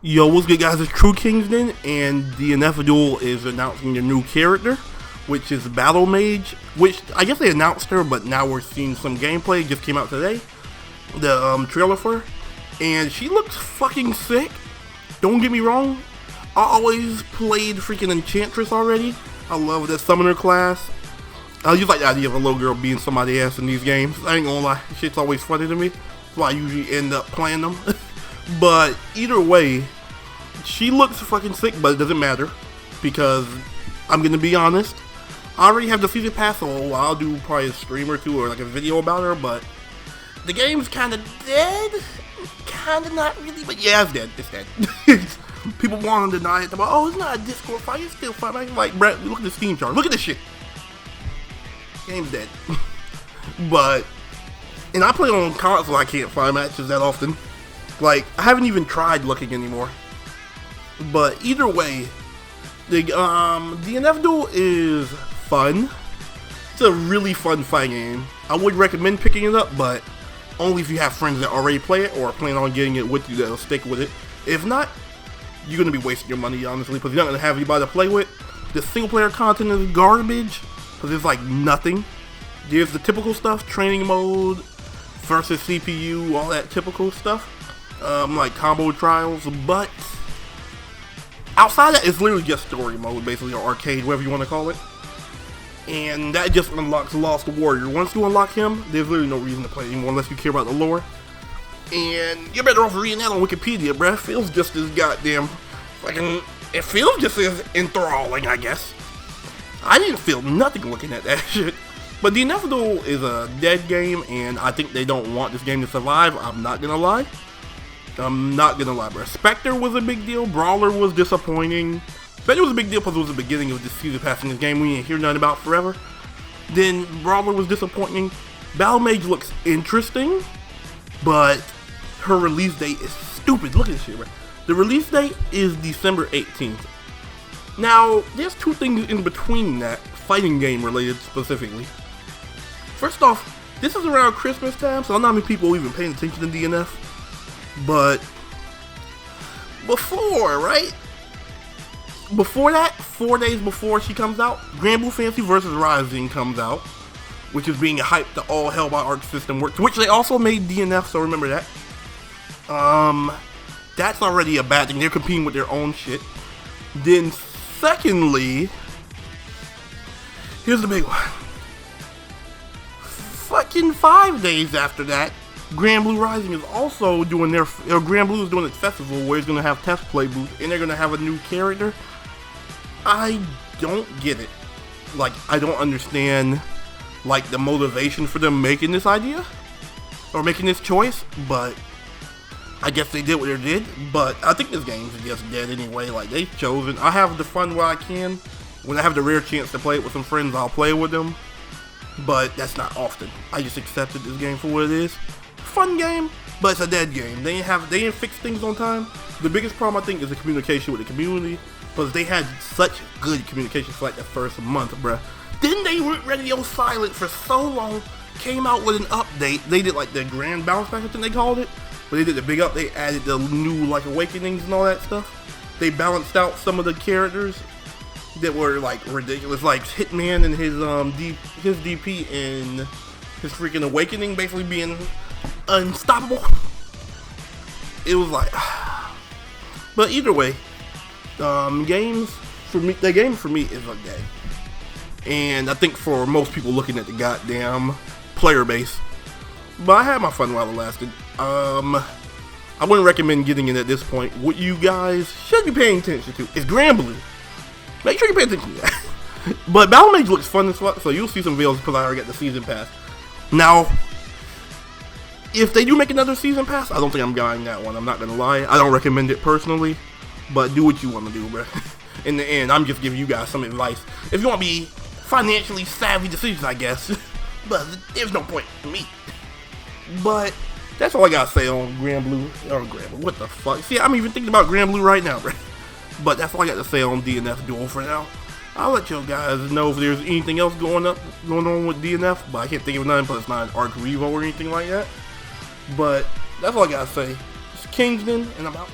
Yo, what's good, guys? It's True Kingston, and Dnf Duel is announcing their new character, which is Battle Mage, which I guess they announced her, but now we're seeing some gameplay. It just came out today, the trailer for her, and she looks fucking sick. Don't get me wrong, I always played freaking Enchantress already. I love the Summoner class. I just like the idea of a little girl being somebody else in these games. I ain't gonna lie, shit's always funny to me. That's why I usually end up playing them. But either way, she looks fucking sick, but it doesn't matter, because I'm gonna be honest, I already have the season pass, so I'll do probably a stream or two or like a video about her, but the game's kinda dead. Kinda not really, but yeah, it's dead. It's dead. People want to deny it. They're like, oh, it's not a Discord fight, it's still fun. I'm like, Brett, look at the Steam chart. Look at this shit. Game's dead. But, and I play on console, I can't find matches that often. Like, I haven't even tried looking anymore. But either way, the Dnf Duel is fun. It's a really fun fighting game. I would recommend picking it up, but only if you have friends that already play it or plan on getting it with you that'll stick with it. If not, you're going to be wasting your money, honestly, because you're not going to have anybody to play with. The single player content is garbage, because it's like nothing. There's the typical stuff, training mode versus CPU, all that typical stuff. Like combo trials, but outside of that, it's literally just story mode, basically, or arcade, whatever you want to call it. And that just unlocks Lost Warrior. Once you unlock him, there's literally no reason to play anymore unless you care about the lore. And you're better off reading that on Wikipedia, bruh. It feels just as goddamn fucking, it feels just as enthralling, I guess. I didn't feel nothing looking at that shit. But the Dnf Duel is a dead game, and I think they don't want this game to survive. I'm not gonna lie. Bro. Spectre was a big deal. Brawler was disappointing. Spectre was a big deal because it was the beginning of the season pass in this game we didn't hear nothing about forever. Then Brawler was disappointing. Battle Mage looks interesting, but her release date is stupid. Look at this shit, bro. The release date is December 18th. Now, there's two things in between that, fighting game related specifically. First off, this is around Christmas time, so not many people even paying attention to DNF. But before, right? Before that, 4 days before she comes out, Grand Blue Fantasy vs. Rising comes out, which is being hyped to all hell by Arc System Works, which they also made DNF, so remember that. That's already a bad thing. They're competing with their own shit. Then, secondly, here's the big one. Fucking 5 days after that, Grand Blue Rising is also doing their, Grand Blue is doing its festival where it's going to have test play booths and they're going to have a new character. I don't get it. Like, I don't understand, like, the motivation for them making this idea or making this choice, but I guess they did what they did. But I think this game is just dead anyway. Like, they've chosen. I have the fun where I can. When I have the rare chance to play it with some friends, I'll play with them. But that's not often. I just accepted this game for what it is. Fun game, but it's a dead game. They didn't fix things on time. The biggest problem I think is the communication with the community, because they had such good communication for like the first month, bruh. Then they went radio silent for so long, came out with an update. They did like the grand bounce back, I think they called it, but they did the big update, added the new like awakenings and all that stuff. They balanced out some of the characters that were like ridiculous, like Hitman and his DP and his freaking awakening basically being unstoppable. It was like, but either way, games for me, the game for me is a day, and I think for most people looking at the goddamn player base, but I had my fun while it lasted. I wouldn't recommend getting it at this point. What you guys should be paying attention to is Grand Blue. Make sure you pay attention to that. But Battle Mage looks fun as fuck, so you'll see some videos because I already got the season pass. Now, if they do make another season pass, I don't think I'm buying that one. I'm not gonna lie. I don't recommend it personally, but do what you want to do, bro. In the end, I'm just giving you guys some advice. If you want to be financially savvy decisions, I guess. But there's no point for me. But that's all I gotta say on Grand Blue. Grand Blue. What the fuck? See, I'm even thinking about Grand Blue right now, bro. But that's all I got to say on Dnf Duel for now. I'll let you guys know if there's anything else going on with DNF, but I can't think of nothing, but it's not an Arc Revo or anything like that. But that's all I gotta say. It's Kingston, and I'm out.